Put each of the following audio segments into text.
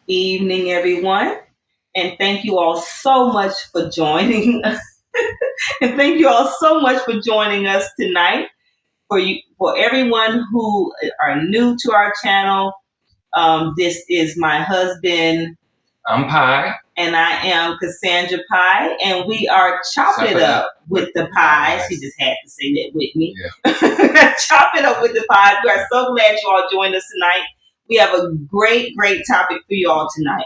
evening, everyone. And thank you all so much for joining us. And thank you all so much for joining us tonight. For everyone who are new to our channel, this is my husband. I'm Pie. And I am Cassandra Pie, and we are Chop It Up with the Pies. He just had to say that with me. Yeah. Chop It Up with the Pies. We are so glad you all joined us tonight. We have a great topic for you all tonight.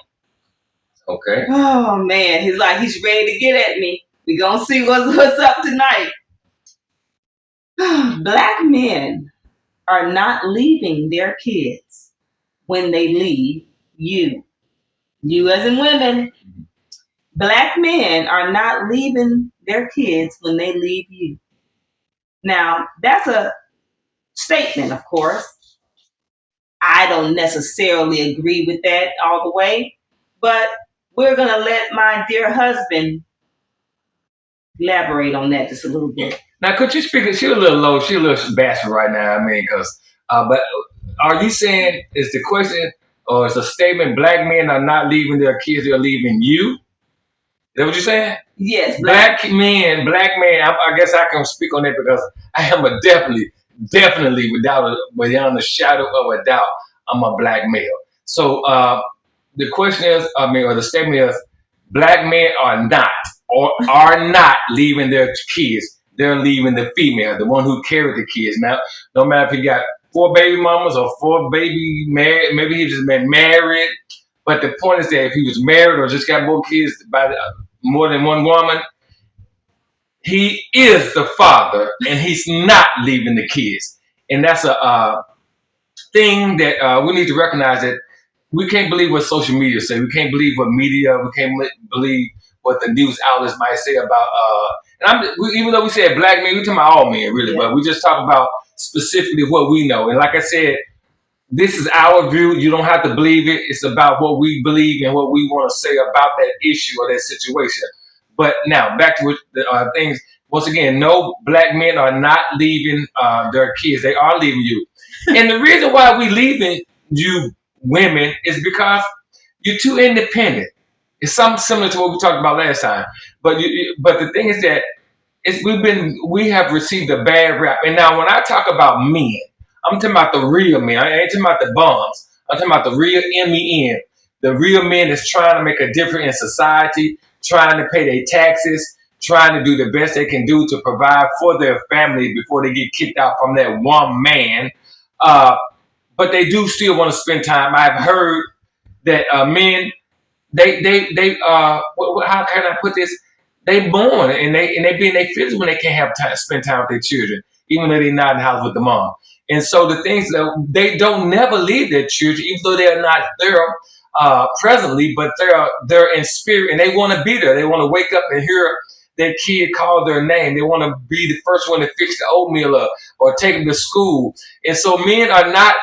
Okay. Oh man, he's ready to get at me. We gonna see what's up tonight. Black men are not leaving their kids when they leave you. You as in women. Black men are not leaving their kids when they leave you. Now, that's a statement, of course. I don't necessarily agree with that all the way, but we're going to let my dear husband elaborate on that just a little bit. Now, could you speak? She's a little low. She's a little bashful right now. I mean, but are you saying, is the question, or is the statement, black men are not leaving their kids, they're leaving you? Is that what you're saying? Yes. Black men, I guess I can speak on that because I am definitely, beyond a shadow of a doubt, I'm a black male. So the question is, or the statement is, black men are not leaving their kids. They're leaving the female, the one who carried the kids. Now, no matter if he got 4 baby mamas or 4 baby married, maybe he just been married. But the point is that if he was married or just got more kids by more than one woman, he is the father, and he's not leaving the kids. And that's a thing that we need to recognize, that we can't believe what social media say. We can't believe what media. We can't believe what the news outlets might say about. Even though we said black men, we're talking about all men, really. Yeah. But we just talk about specifically what we know. And like I said, this is our view. You don't have to believe it. It's about what we believe and what we want to say about that issue or that situation. But now back to the things. Once again, no, black men are not leaving their kids. They are leaving you. And the reason why we leaving you women is because you're too independent. It's something similar to what we talked about last time. But the thing is that we have received a bad rap. And now when I talk about men, I'm talking about the real men. I ain't talking about the bums. I'm talking about the real men. The real men that's trying to make a difference in society, trying to pay their taxes, trying to do the best they can do to provide for their family before they get kicked out from that one man. But they do still want to spend time. I've heard that men, how can I put this? They born and they be in their feelings when they can't have time, spend time with their children, even though they're not in the house with the mom. And so the things that they don't never leave their children, even though they're not there presently, but they're in spirit and they want to be there. They want to wake up and hear their kid call their name. They want to be the first one to fix the oatmeal up or take them to school. And so men are not.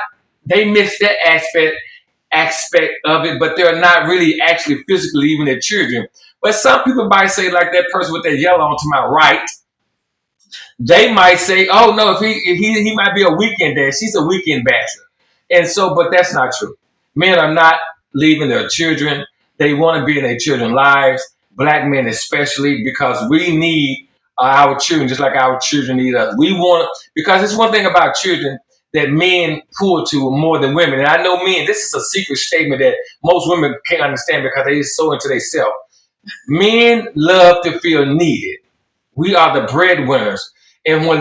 They miss that aspect of it, but they're not really actually physically leaving their children. But some people might say, like that person with that yellow on to my right, they might say, oh no, if he might be a weekend dad, she's a weekend bachelor. And so, but that's not true. Men are not leaving their children. They want to be in their children's lives, black men especially, because we need our children just like our children need us. We want, because it's one thing about children that men pull to more than women. And I know men, this is a secret statement that most women can't understand because they are so into themselves. Men love to feel needed. We are the breadwinners. And when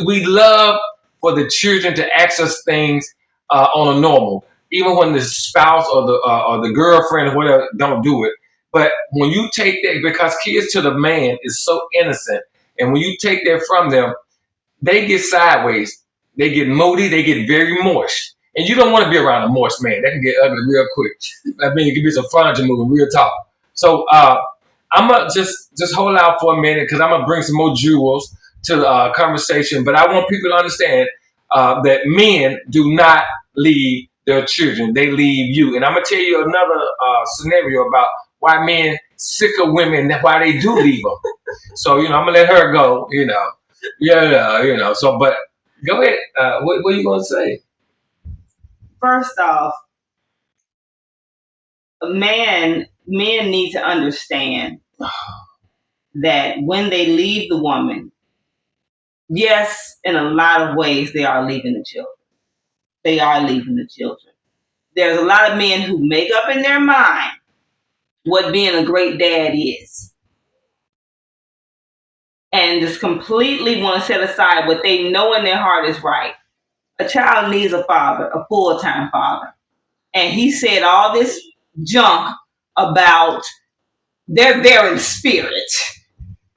we love for the children to access things on a normal, even when the spouse or the girlfriend or whatever don't do it. But when you take that, because kids to the man is so innocent, and when you take that from them, they get sideways. They get moody. They get very moist. And you don't want to be around a moist man. That can get ugly real quick. I mean, it can be some furniture moving real talk. So I'm going to just hold out for a minute because I'm going to bring some more jewels to the conversation. But I want people to understand that men do not leave their children. They leave you. And I'm going to tell you another scenario about why men sick of women, why they do leave them. So, I'm going to let her go, Yeah, so, but go ahead. What are you going to say? First off, men need to understand that when they leave the woman, yes, in a lot of ways they are leaving the children. They are leaving the children. There's a lot of men who make up in their mind what being a great dad is, and just completely want to set aside what they know in their heart is right. A child needs a father, a full-time father. And he said all this junk about they're there in spirit.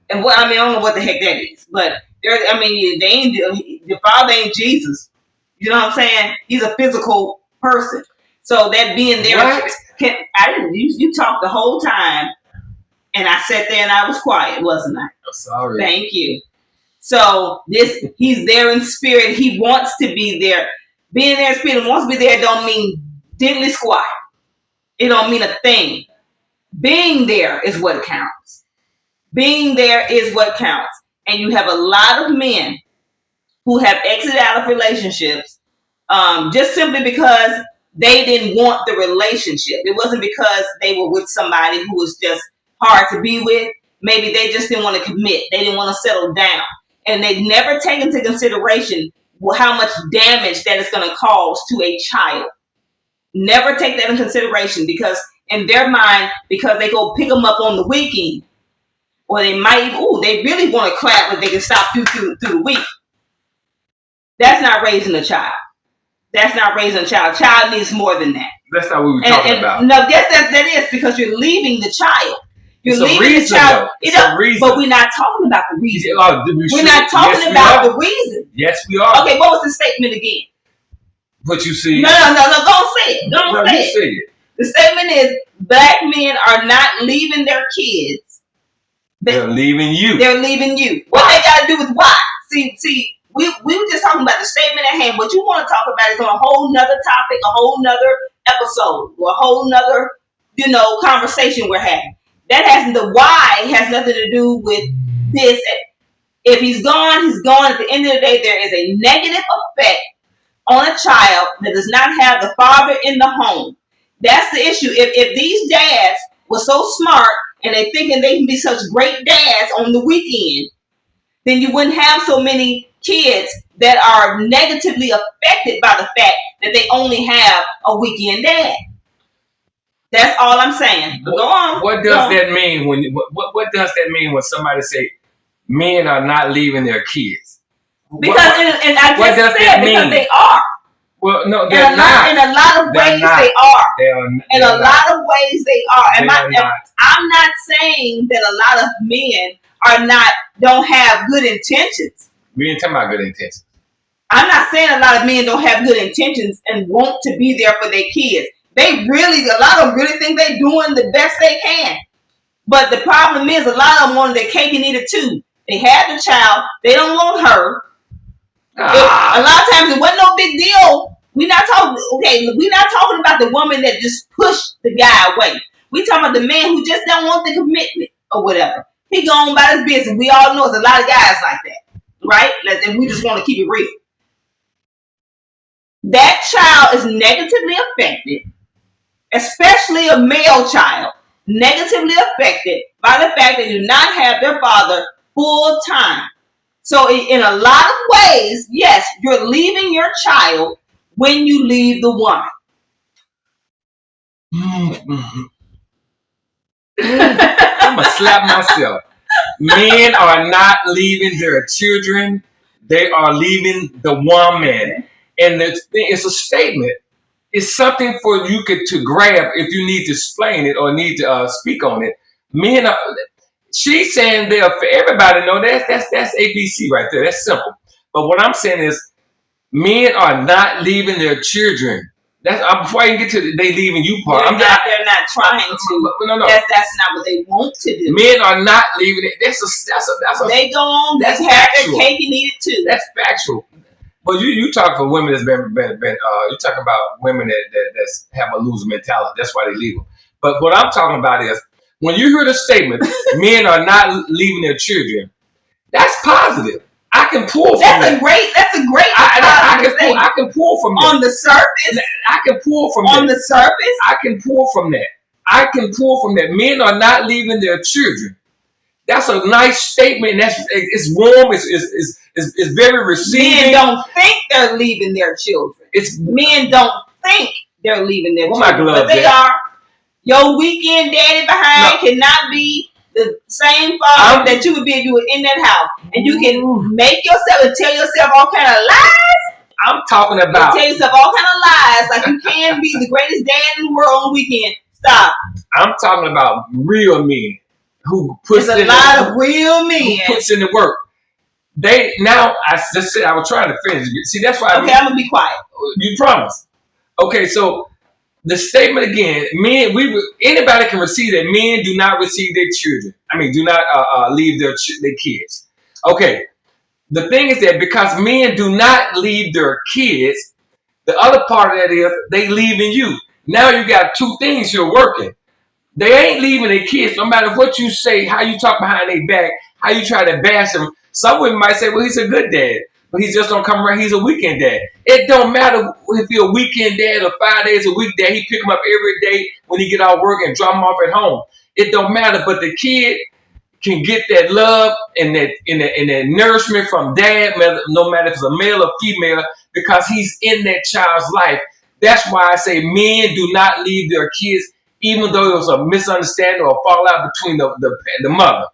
And what I don't know what the heck that is, but they ain't, the father ain't Jesus. You know what I'm saying? He's a physical person. So that being there, What? I didn't. You talked the whole time, and I sat there and I was quiet, wasn't I? I'm sorry. Thank you. So he's there in spirit. He wants to be there. Being there in spirit and wants to be there don't mean diddly squat. It don't mean a thing. Being there is what counts. Being there is what counts. And you have a lot of men who have exited out of relationships just simply because they didn't want the relationship. It wasn't because they were with somebody who was just hard to be with. Maybe they just didn't want to commit. They didn't want to settle down. And they never take into consideration how much damage that is going to cause to a child. Never take that into consideration, because in their mind, because they go pick them up on the weekend, or they might, they really want to clap, but they can stop through the week. That's not raising a child. That's not raising a child. Child needs more than that. That's not what we're talking about. No, that is because you're leaving the child. You're it's leaving reason, the child. It's a reason. But we're not talking about the reason. We're not talking about the reason. Yes, we are. Okay, what was the statement again? What you see? No. Don't say it. Don't say it. The statement is black men are not leaving their kids. They're leaving you. They're leaving you. What they got to do with why? See, we were just talking about the statement at hand. What you want to talk about is on a whole nother topic, a whole nother episode, or a whole nother, conversation we're having. The why has nothing to do with this. If he's gone, he's gone. At the end of the day, there is a negative effect on a child that does not have the father in the home. That's the issue. If these dads were so smart and they thinking they can be such great dads on the weekend, then you wouldn't have so many kids that are negatively affected by the fact that they only have a weekend dad. That's all I'm saying. Go on. What does that mean what does that mean when somebody say men are not leaving their kids? Because because they are. Well, no, they're not. In a lot of ways, they are. In a lot of ways, they are. I'm not saying that a lot of men don't have good intentions. We ain't talking about good intentions. I'm not saying a lot of men don't have good intentions and want to be there for their kids. A lot of them really think they're doing the best they can. But the problem is, a lot of them wanted their cake and eat it too. They had the child. They don't want her. A lot of times it wasn't no big deal. We're not talking about the woman that just pushed the guy away. We're talking about the man who just don't want the commitment or whatever. He go on about his business. We all know there's a lot of guys like that, right? And we just want to keep it real. That child is negatively affected, especially a male child, negatively affected by the fact that they do not have their father full time. So in a lot of ways, yes, you're leaving your child when you leave the woman. I'm going to slap myself. Men are not leaving their children. They are leaving the woman. And it's a statement. It's something for you to grab if you need to explain it or need to speak on it. Men are... She's saying there for everybody. No, that's ABC right there. That's simple. But what I'm saying is, men are not leaving their children. Before I can get to they leaving you part. They're not trying to. No. That's not what they want to do. Men are not leaving it. That's a. They go on. That's have their cake and eat it too. That's factual. But you talk for women that's been you talk about women that have a loser mentality. That's why they leave them. But what I'm talking about is, when you hear the statement, men are not leaving their children, that's positive. I can pull from that. That's a great I can pull from that. On the surface? I can pull from on that. The surface? I can pull from that. I can pull from that. Men are not leaving their children. That's a nice statement. It's warm. It's very receiving. Men don't think they're leaving their children. Men don't think they're leaving their children, but they are. Your weekend daddy behind cannot be the same father that you would be if you were in that house, and you can make yourself and tell yourself all kind of lies. I'm talking about tell yourself all kind of lies, like you can be the greatest dad in the world on the weekend. Stop. I'm talking about real men who puts There's a lot of real men who puts in the work. They now, I just said I was trying to finish. See, that's why. Okay, I'm gonna be quiet. You promise. Okay, so the statement again: men, anybody can receive that. Men do not receive their children. I mean, do not leave their kids. Okay. The thing is that because men do not leave their kids, the other part of that is they leaving you. Now you got two things you're working. They ain't leaving their kids, no matter what you say, how you talk behind their back, how you try to bash them. Some women might say, well, he's a good dad, but he just don't come around. He's a weekend dad. It don't matter if you're a weekend dad or 5 days a week dad. He pick them up every day when he get out of work and drop them off at home. It don't matter, but the kid can get that love and that nourishment from dad, no matter if it's a male or female, because he's in that child's life. That's why I say men do not leave their kids, even though it was a misunderstanding or a fallout between the mother.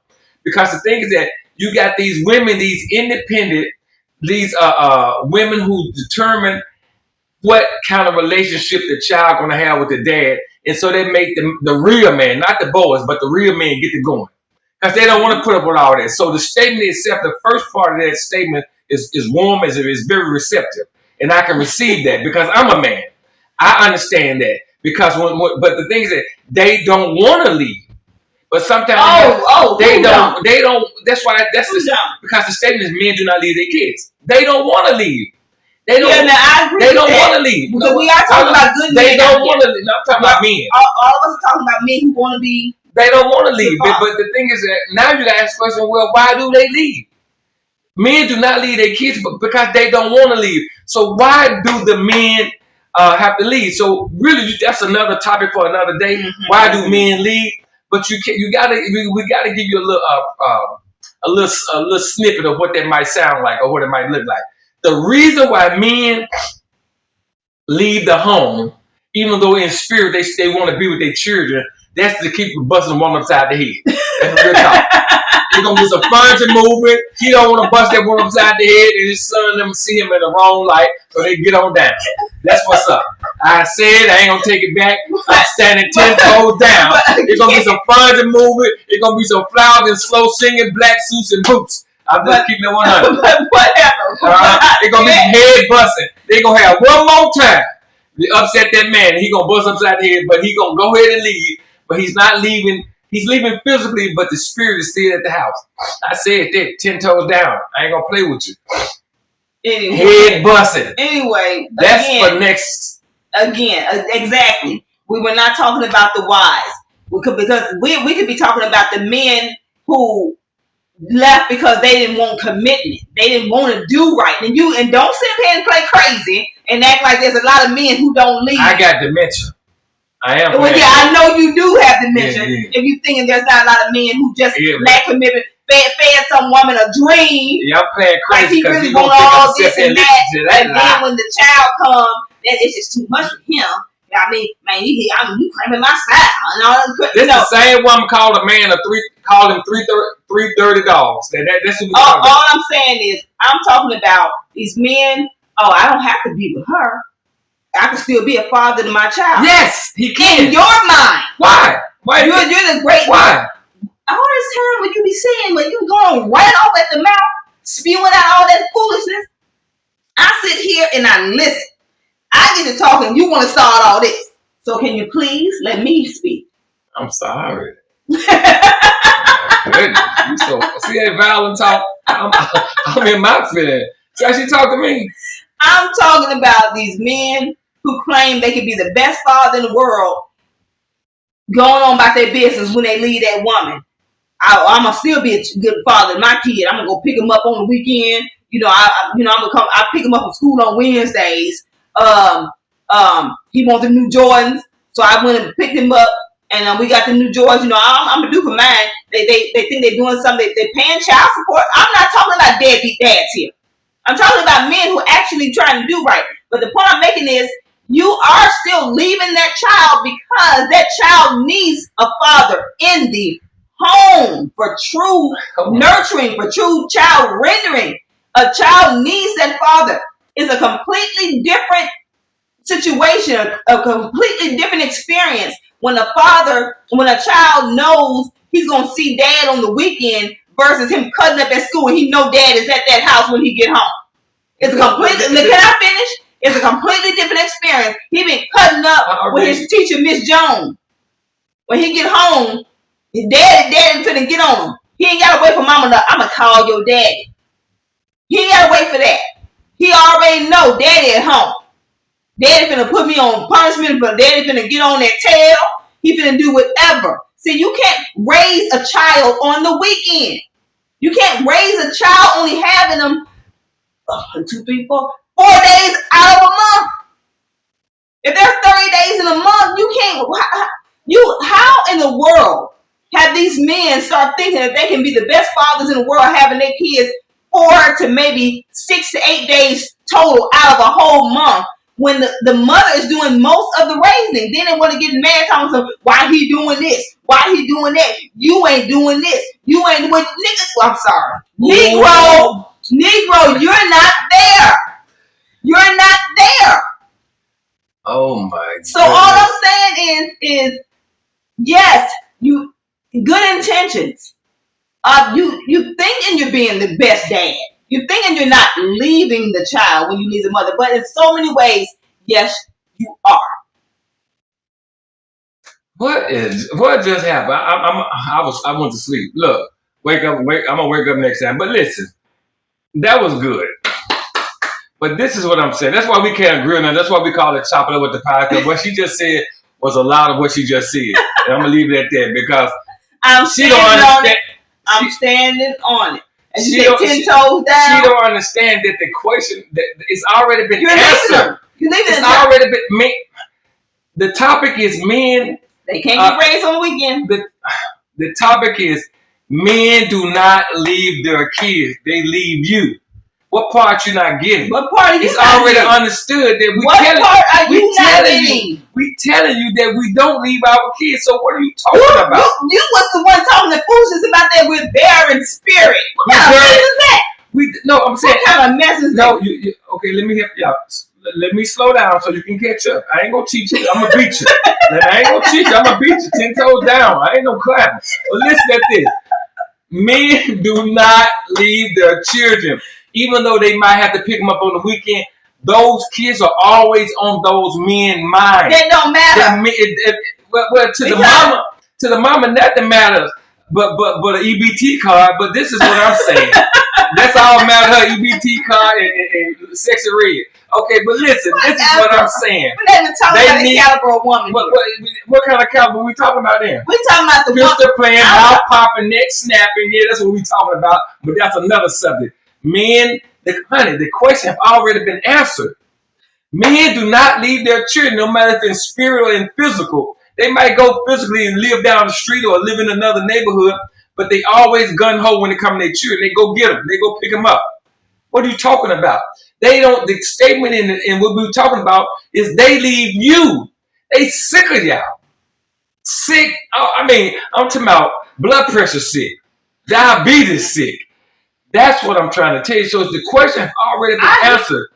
Because the thing is that you got these women, these independent, these women who determine what kind of relationship the child gonna have with the dad, and so they make the real man, not the boys, but the real men get to going. Because they don't want to put up with all that. So the statement itself, the first part of that statement is warm, is very receptive. And I can receive that because I'm a man. I understand that. Because but the thing is that they don't want to leave. But sometimes they don't. That's why because the statement is men do not leave their kids. They don't want to leave. They don't. Yeah, I agree. They don't want to leave. So we are talking about good men. They don't want to leave. No, I'm talking about men. All of us are talking about men who want to be. They don't want to leave. But the thing is that now you got to ask the question, well, why do they leave? Men do not leave their kids because they don't want to leave. So why do the men have to leave? So really, that's another topic for another day. Mm-hmm. Why do men leave? But we gotta give you a little snippet of what that might sound like or what it might look like. The reason why men leave the home, even though in spirit they want to be with their children, that's to keep busting one upside the head. That's real talk. There's gonna be some furniture movement. He don't want to bust that one upside the head, and his son them see him in the wrong light, so they get on down. That's what's up. I said I ain't gonna take it back. I'm standing 10 toes down. There's gonna be some furniture movement. There's gonna be some flowers and slow singing, black suits and boots. I'm just keeping it 100. Whatever. There's gonna be some head busting. They gonna have one more time to upset that man, and he gonna bust upside the head, but he gonna go ahead and leave. But he's not leaving. He's leaving physically, but the spirit is still at the house. I said that 10 toes down. I ain't gonna play with you. Anyway, head busting. Anyway, that's for next. Again, exactly. We were not talking about the wives because we could be talking about the men who left because they didn't want commitment. They didn't want to do right. And don't sit here and play crazy and act like there's a lot of men who don't leave. I got dementia. I am. Well, yeah, I know you do have dementia. If you thinking there's not a lot of men who just lack commitment, fed some woman a dream. Yeah, I'm playing crazy. Like he really want all this and that. And then when the child comes, it's just too much for him. I mean, man, you claiming my style and all that. This the same woman called a man called him three dirty dogs. That's what all I'm saying is I'm talking about these men. Oh, I don't have to be with her. I can still be a father to my child. Yes, he can. In your mind. Why? You're the great. Why? All this time when you be saying, when you going right off at the mouth, spewing out all that foolishness, I sit here and I listen. I get to talking. You want to start all this. So can you please let me speak? I'm sorry. Goodness, you see that violent talk? I'm in my feeling. So she talk to me. I'm talking about these men who claim they could be the best father in the world, going on about their business when they leave that woman. I'm gonna still be a good father to my kid. I'm gonna go pick him up on the weekend. I'm gonna come. I pick him up from school on Wednesdays. He wants the new Jordans, so I went and picked him up and we got the new George. I'm gonna do for mine. They think they're doing something. They're paying child support. I'm not talking about deadbeat dads here. I'm talking about men who are actually trying to do right. But the point I'm making is, you are still leaving that child because that child needs a father in the home for true nurturing, for true child rendering. A child needs that father. It's a completely different situation, a completely different experience when a child knows he's gonna see dad on the weekend versus him cutting up at school and he know dad is at that house when he get home. It's a completely. Can I finish? It's a completely different experience. He been cutting up with his teacher, Miss Jones. When he get home, his daddy finna get on him. He ain't gotta wait for mama to, I'm gonna call your daddy. He ain't gotta wait for that. He already know daddy at home. Daddy finna put me on punishment, but daddy finna get on that tail. He finna do whatever. See, you can't raise a child on the weekend. You can't raise a child only having them 2, 3, 4 days out of a month. If there's 30 days in a month, you can't. How in the world have these men start thinking that they can be the best fathers in the world, having their kids 4 to maybe 6 to 8 days total out of a whole month, when the mother is doing most of the raising? Then they want to get mad, talking about why he doing this, why he doing that. You ain't doing this. You ain't doing niggas. I'm sorry, Negro, you're not there. You're not there. Oh my God. So all I'm saying is yes, you good intentions. You thinking you're being the best dad. You thinking you're not leaving the child when you leave the mother. But in so many ways, yes, you are. What just happened? I went to sleep. Look, wake up. I'm gonna wake up next time. But listen, that was good. But this is what I'm saying. That's why we can't agree on that. That's why we call it chopping up with the pie. Because what she just said was a lot of what she just said. And I'm gonna leave it at that because she don't understand. I'm standing on it. And she said 10 toes down. She don't understand that the question that it's already been answered. It's already been. The topic is men. They can't get raised on the weekend. The topic is men do not leave their kids. They leave you. What part you not getting? What part are you It's already understood that we telling you that we don't leave our kids. So what are you talking about? You was the one talking the foolishness about that we're there in spirit. What kind of mess is that? I'm saying. What kind of mess is that? No, okay, let me help you out. Let me slow down so you can catch up. I ain't gonna teach you. I'm gonna beat you. I ain't gonna teach you. I'm gonna beat you 10 toes down. I ain't no clapping. But listen at this. Men do not leave their children. Even though they might have to pick them up on the weekend, those kids are always on those men's minds. That don't matter. Well, to the mama, nothing matters. But an EBT card. But this is what I'm saying. That's all matter. Her EBT card and sexy red. Okay, but listen, this is what I'm saying. We're not even talking about the caliber of woman. What kind of caliber we talking about then? We're talking about the pistol playing, mouth popping, neck snapping. Yeah, that's what we talking about. But that's another subject. Men, the question have already been answered. Men do not leave their children, no matter if it's spiritual and physical. They might go physically and live down the street or live in another neighborhood, but they always gun-ho when it comes to their children. They go get them. They go pick them up. What are you talking about? They don't. The statement in what we're talking about is they leave you. They sick of y'all. Sick. I'm talking about blood pressure sick, diabetes sick. That's what I'm trying to tell you. So the question has already been answered.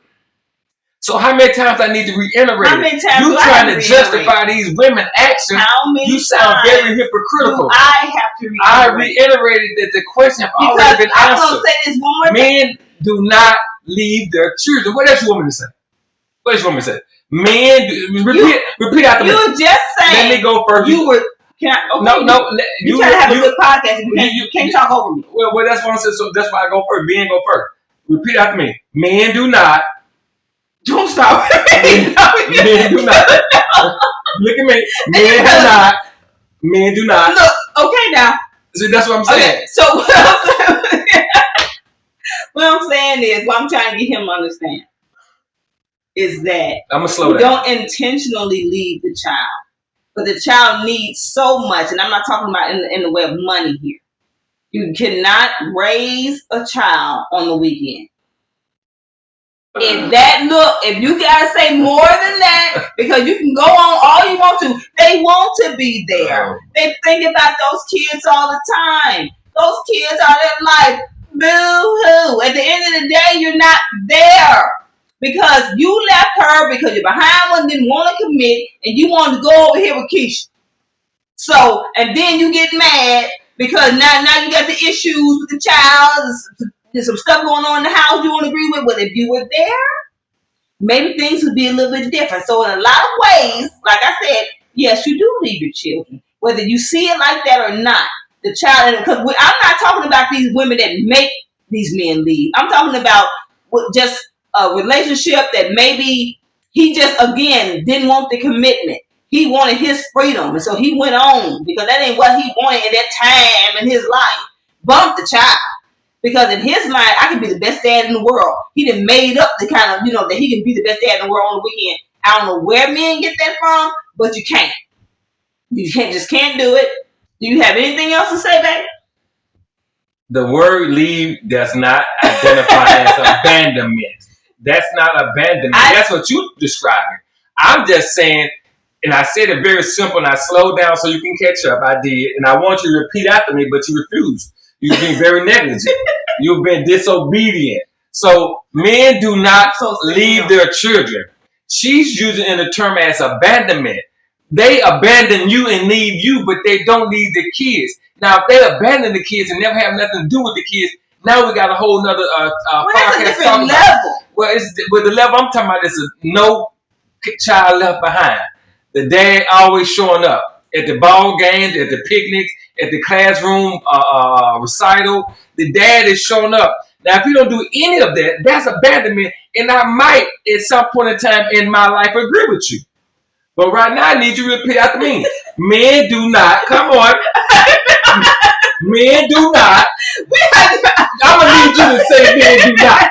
So how many times I need to reiterate? How many times you trying to justify these women actions? You sound very hypocritical. I have to reiterate. I reiterated that the question has already been answered. I'm gonna say this one more Men do not leave their children. What else you want me to say? What else you want me to say? Men repeat after me. You were just saying. Let me go first. You were. No. You trying to have a good podcast. You can't talk over me. Well, that's what I'm saying. So that's why I go first. Men go first. Repeat after me. Men do not. Don't stop. Men do not. Look at me. Men do not. Men do not. Look. Okay, now. See, that's what I'm saying. Okay, so what I'm saying is, what I'm trying to get him to understand is that I'm gonna slow down. Don't intentionally leave the child. but the child needs so much, and I'm not talking about in the way of money here. You cannot raise a child on the weekend. If you gotta say more than that, because you can go on all you want to, they want to be there. They think about those kids all the time. Those kids are their life. Boo-hoo. At the end of the day, you're not there. Because you left her because you're behind one, didn't want to commit, and you wanted to go over here with Keisha. So, and then you get mad because now you got the issues with the child. There's some stuff going on in the house you won't agree with. But if you were there, maybe things would be a little bit different. So in a lot of ways, like I said, yes, you do leave your children, whether you see it like that or not. The child, because I'm not talking about these women that make these men leave. I'm talking about just a relationship that maybe he just, again, didn't want the commitment. He wanted his freedom, and so he went on because that ain't what he wanted in that time in his life. Bumped the child. Because in his mind, I can be the best dad in the world. He done made up the kind of, that he can be the best dad in the world on the weekend. I don't know where men get that from, but you can't. You can't do it. Do you have anything else to say, baby? The word leave does not identify as abandonment. That's not abandonment. That's what you're describing. I'm just saying, and I said it very simple, and I slowed down so you can catch up. I did, and I want you to repeat after me, but you refused. You've been very negligent. You've been disobedient. So men do not leave their children. She's using in the term as abandonment. They abandon you and leave you, but they don't leave the kids. Now, if they abandon the kids and never have nothing to do with the kids, now we got a whole nother podcast talking about. Well, the level I'm talking about is no child left behind. The dad always showing up at the ball games, at the picnics, at the classroom recital. The dad is showing up. Now, if you don't do any of that, that's abandonment. And I might, at some point in time in my life, agree with you. But right now, I need you to repeat after me. Men do not. Come on. Men do not. I'm going to need you to say men do not.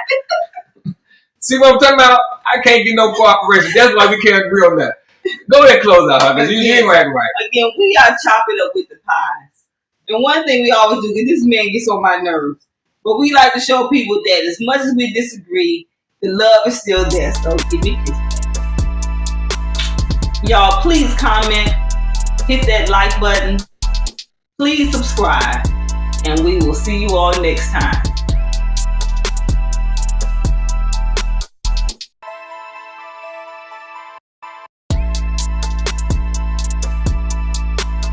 See what I'm talking about? I can't get no cooperation. That's why we can't agree on that. Go ahead and close out, because you ain't right. Again, we are chopping up with the pies. And one thing we always do, because this man gets on my nerves, but we like to show people that as much as we disagree, the love is still there. So give me this. Y'all, please comment, hit that like button, please subscribe, and we will see you all next time.